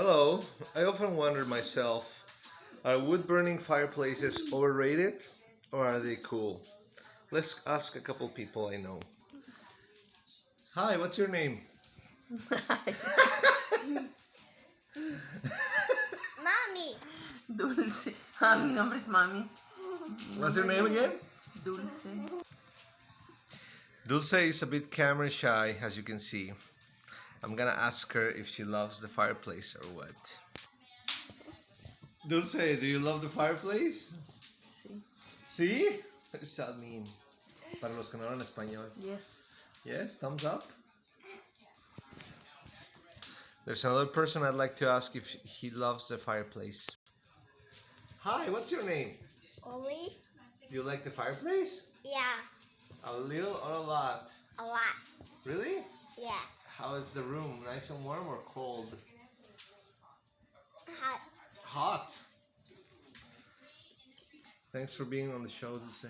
Hello. I often wonder myself, are wood-burning fireplaces overrated or are they cool? Let's ask a couple people I know. Hi, what's your name? Mami. Dulce. Ah, mi nombre es Mami. What's your name again? Dulce. Dulce is a bit camera shy, as you can see. I'm gonna ask her if she loves the fireplace or what. Dulce, do you love the fireplace? Sí. See? What does that mean? Para los que no hablan español. Yes. Yes, thumbs up. There's another person I'd like to ask if he loves the fireplace. Hi, what's your name? Oli? Do you like the fireplace? Yeah, A little or a lot? a lot. Really? Yeah. How is the room? Nice and warm or cold? Hot. Hot. Thanks for being on the show, Dulce.